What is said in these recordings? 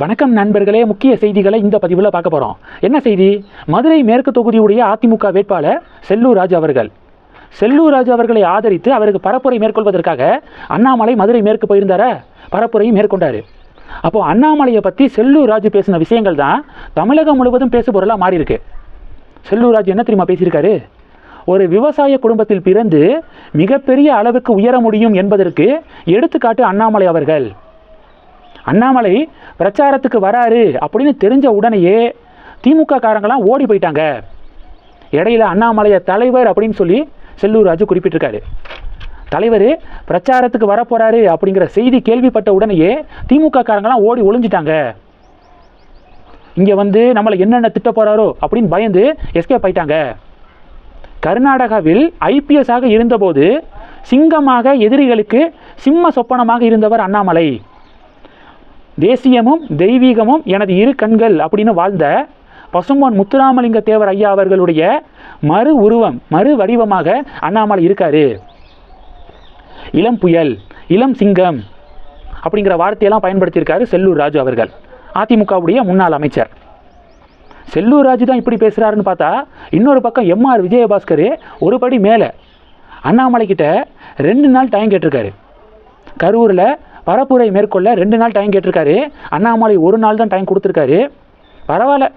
வணக்கம் நண்பர்களே, முக்கிய செய்திகளை இந்த பதிவில் பார்க்க போகிறோம். என்ன செய்தி? மதுரை மேற்கு தொகுதியுடைய அதிமுக வேட்பாளர் செல்லூர் ராஜு அவர்கள் அவர்களை ஆதரித்து அவருக்கு பரப்புரை மேற்கொள்வதற்காக அண்ணாமலை மதுரை மேற்கு போயிருந்தாரா, பரப்புரையும் மேற்கொண்டார். அப்போது அண்ணாமலையை பற்றி செல்லூர் ராஜு பேசின விஷயங்கள் தான் தமிழகம் முழுவதும் பேசுபொருளாக மாறி இருக்கு. செல்லூர் ராஜு என்ன தெரியுமா பேசியிருக்காரு? ஒரு விவசாய குடும்பத்தில் பிறந்து மிகப்பெரிய அளவுக்கு உயர முடியும் என்பதற்கு எடுத்துக்காட்டு அண்ணாமலை அவர்கள். அண்ணாமலை பிரச்சாரத்துக்கு வராரு அப்படின்னு தெரிஞ்ச உடனேயே திமுக காரங்களாம் ஓடி போயிட்டாங்க. இடையில அண்ணாமலையை தலைவர் அப்படின்னு சொல்லி செல்லூர் ராஜு குறிப்பிட்டிருக்காரு. தலைவர் பிரச்சாரத்துக்கு வரப்போறாரு அப்படிங்கிற செய்தி கேள்விப்பட்ட உடனேயே திமுக காரங்களாம் ஓடி ஒளிஞ்சிட்டாங்க. இங்கே வந்து நம்மளை என்னென்ன திட்ட போறாரோ அப்படின்னு பயந்து எஸ்கேப் ஆயிட்டாங்க. கர்நாடகாவில் ஐபிஎஸ் ஆக இருந்தபோது சிங்கமாக எதிரிகளுக்கு சிம்ம சொப்பனமாக இருந்தவர் அண்ணாமலை. தேசியமும் தெய்வீகமும் எனது இரு கண்கள் அப்படின்னு வாழ்ந்த பசும்பொன் முத்துராமலிங்க தேவர் ஐயா அவர்களுடைய மறு வடிவமாக அண்ணாமலை இருக்காரு. இளம் புயல், இளம் சிங்கம் அப்படிங்கிற வார்த்தையெல்லாம் பயன்படுத்தியிருக்காரு செல்லூர் ராஜு அவர்கள், அதிமுகவுடைய முன்னாள் அமைச்சர். செல்லூர் ராஜு தான் இப்படி பேசுகிறாருன்னு பார்த்தா, இன்னொரு பக்கம் எம்ஆர் விஜயபாஸ்கர் ஒரு படி மேலே அண்ணாமலை கிட்ட 2 நாள் டைம் கேட்டிருக்காரு. கரூரில் பரப்புரை மேற்கொள்ள 2 நாள் டைம் கேட்டிருக்காரு. அண்ணாமலை 1 நாள் தான் டைம் கொடுத்துருக்காரு. பரவாயில்ல,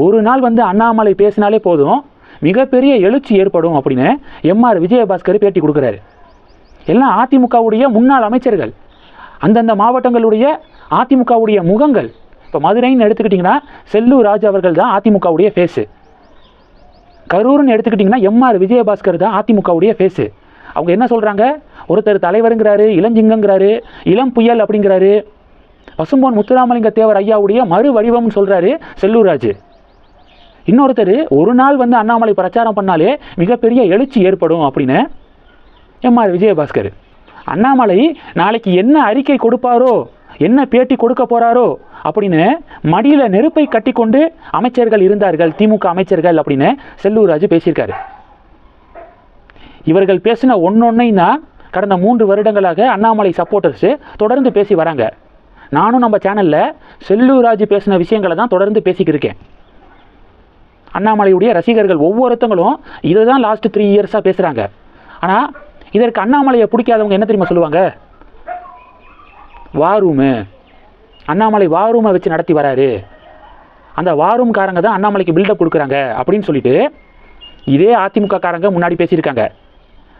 1 நாள் வந்து அண்ணாமலை பேசினாலே போதும், மிகப்பெரிய எழுச்சி ஏற்படும் அப்படின்னு எம்ஆர் விஜயபாஸ்கர் பேட்டி கொடுக்குறாரு. எல்லாம் அதிமுகவுடைய முன்னாள் அமைச்சர்கள், அந்தந்த மாவட்டங்களுடைய அதிமுகவுடைய முகங்கள். இப்போ மதுரைன்னு எடுத்துக்கிட்டிங்கன்னா செல்லூர் ராஜு அவர்கள் தான் அதிமுகவுடைய ஃபேஸு. கரூர்னு எடுத்துக்கிட்டிங்கன்னா எம்ஆர் விஜயபாஸ்கர் தான் அதிமுகவுடைய ஃபேஸு. அவங்க என்ன சொல்கிறாங்க? ஒருத்தர் தலைவருங்கிறாரு, இளஞ்சிங்கங்கிறாரு, இளம் புயல் அப்படிங்கிறாரு, பசும்பொன் முத்துராமலிங்க தேவர் ஐயாவுடைய மறு வடிவம்னு சொல்கிறாரு செல்லூர் ராஜு. இன்னொருத்தர் 1 நாள் வந்து அண்ணாமலை பிரச்சாரம் பண்ணாலே மிகப்பெரிய எழுச்சி ஏற்படும் அப்படின்னு எம்ஆர் விஜயபாஸ்கர். அண்ணாமலை நாளைக்கு என்ன அறிக்கை கொடுப்பாரோ, என்ன பேட்டி கொடுக்க போகிறாரோ அப்படின்னு மடியில் நெருப்பை கட்டி கொண்டு அமைச்சர்கள் இருந்தார்கள், திமுக அமைச்சர்கள் அப்படின்னு செல்லூர் ராஜு பேசியிருக்காரு. இவர்கள் பேசின ஒன்னொன்னையும் தான் கடந்த 3 வருடங்களாக அண்ணாமலை சப்போர்ட்டர்ஸு தொடர்ந்து பேசி வராங்க. நானும் நம்ம சேனலில் செல்லூர் ராஜு பேசின விஷயங்களை தான் தொடர்ந்து பேசிக்கிருக்கேன். அண்ணாமலையுடைய ரசிகர்கள் ஒவ்வொருத்தங்களும் இதை தான் லாஸ்ட் 3 இயர்ஸாக பேசுகிறாங்க. ஆனால் இதற்கு அண்ணாமலையை பிடிக்காதவங்க என்ன தெரியுமா சொல்லுவாங்க? வாரூமு, அண்ணாமலை வாரூமை வச்சு நடத்தி வராரு, அந்த வாரூம்காரங்க தான் அண்ணாமலைக்கு பில்டப் கொடுக்குறாங்க அப்படின்னு சொல்லிட்டு இதே அதிமுக காரங்க முன்னாடி பேசியிருக்காங்க.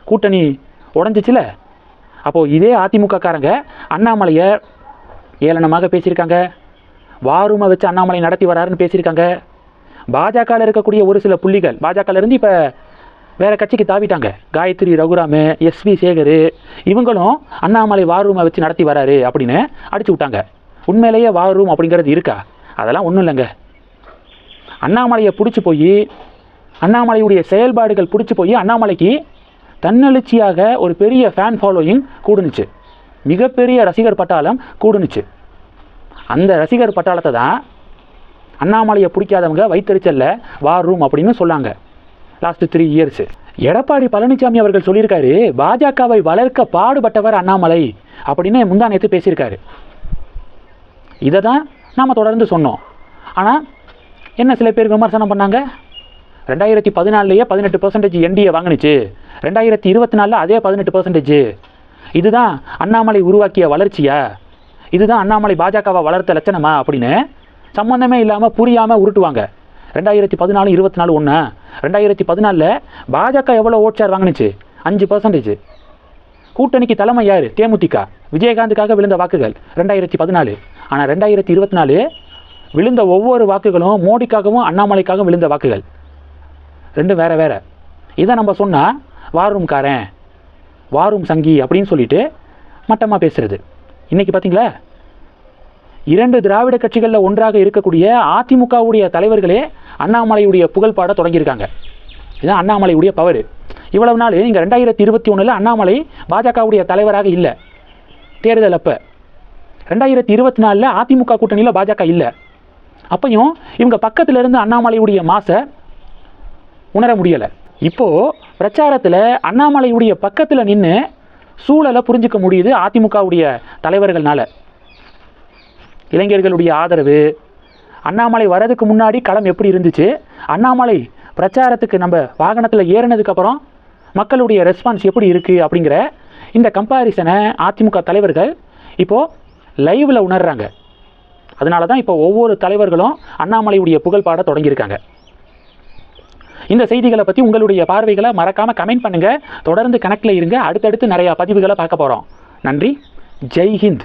கூட்டணி உடஞ்சிச்சுல, அப்போது இதே அதிமுக காரங்க அண்ணாமலையை ஏளனமாக பேசியிருக்காங்க, வாரூமை வச்சு அண்ணாமலை நடத்தி வராருன்னு பேசியிருக்காங்க. பாஜகவில் இருக்கக்கூடிய ஒரு சில புள்ளிகள், பாஜகலேருந்து இப்போ வேறு கட்சிக்கு தாவிட்டாங்க, காயத்ரி ரகுராமு, எஸ்வி சேகர், இவங்களும் அண்ணாமலை வாரூமை வச்சு நடத்தி வராரு அப்படின்னு அடிச்சு விட்டாங்க. உண்மையிலேயே வாரூம் அப்படிங்கிறது இருக்கா? அதெல்லாம் ஒன்றும் இல்லைங்க. அண்ணாமலையை பிடிச்சி போய், அண்ணாமலையுடைய செயல்பாடுகள் பிடிச்சி போய் அண்ணாமலைக்கு தன்னெழுச்சியாக ஒரு பெரிய ஃபேன் ஃபாலோயிங் கூடுனுச்சு, மிகப்பெரிய ரசிகர் பட்டாளம் கூடுனுச்சு. அந்த ரசிகர் பட்டாளத்தை தான் அண்ணாமலையை பிடிக்காதவங்க வைத்தறிச்சல்ல வார் ரூம் அப்படின்னு சொன்னாங்க லாஸ்ட் 3 இயர்ஸு. எடப்பாடி பழனிசாமி அவர்கள் சொல்லியிருக்காரு, பாஜகவை வளர்க்க பாடுபட்டவர் அண்ணாமலை அப்படின்னு முந்தா நேற்று பேசியிருக்காரு. இதை தான் நாம் தொடர்ந்து சொன்னோம். ஆனால் என்ன சில பேர் விமர்சனம் பண்ணாங்க? 2014 18% என்டிஏ வாங்கினுச்சு, 2024 அதே 18%. இதுதான் அண்ணாமலை உருவாக்கிய வளர்ச்சியா? இதுதான் அண்ணாமலை பாஜகவை வளர்த்த லட்சணமா அப்படின்னு சம்மந்தமே இல்லாமல் புரியாமல் உருட்டுவாங்க. 2014 24 ஒன்றா? 2014 பாஜக எவ்வளோ ஓட் ஷேர் வாங்கினுச்சு? 5%. கூட்டணிக்கு தலைமை யார்? தேமுதிக, விஜயகாந்துக்காக விழுந்த வாக்குகள் 2014. ஆனால் 2024 விழுந்த ஒவ்வொரு வாக்குகளும் மோடிக்காகவும் அண்ணாமலைக்காகவும் விழுந்த வாக்குகள், ரெண்டும் வேறு வேறு. இதை நம்ம சொன்னால் வாரூம்காரன், வாரூம் சங்கி அப்படின்னு சொல்லிட்டு மட்டமாக பேசுகிறது. இன்றைக்கி பார்த்தீங்களா, 2 திராவிட கட்சிகளில் ஒன்றாக இருக்கக்கூடிய அதிமுகவுடைய தலைவர்களே அண்ணாமலையுடைய புகழ் பாட தொடங்கியிருக்காங்க. இதுதான் அண்ணாமலையுடைய பவர். இவ்வளவு நாள் இங்கே 2021 அண்ணாமலை பாஜகவுடைய தலைவராக இல்லை, தேர்தல் அப்போ. 2024 அதிமுக கூட்டணியில் பாஜக இல்லை, அப்பையும் இவங்க பக்கத்தில் இருந்து அண்ணாமலையுடைய மாசை உணர முடியலை. இப்போது பிரச்சாரத்தில் அண்ணாமலையுடைய பக்கத்தில் நின்று சூழலை புரிஞ்சிக்க முடியுது அதிமுகவுடைய தலைவர்கள்னால. இளைஞர்களுடைய ஆதரவு, அண்ணாமலை வரதுக்கு முன்னாடி களம் எப்படி இருந்துச்சு, அண்ணாமலை பிரச்சாரத்துக்கு நம்ம வாகனத்தில் ஏறினதுக்கப்புறம் மக்களுடைய ரெஸ்பான்ஸ் எப்படி இருக்குது அப்படிங்கிற இந்த கம்பாரிசனை அதிமுக தலைவர்கள் இப்போது லைவில் உணர்றாங்க. அதனால தான் இப்போ ஒவ்வொரு தலைவர்களும் அண்ணாமலையுடைய புகழ் பாட தொடங்கியிருக்காங்க. இந்த செய்திகளை பற்றி உங்களுடைய பார்வைகளை மறக்காமல் கமெண்ட் பண்ணுங்கள். தொடர்ந்து கணக்கில் இருங்க. அடுத்தடுத்து நிறையா பதிவுகளை பார்க்க போகிறோம். நன்றி. ஜெய் ஹிந்த்.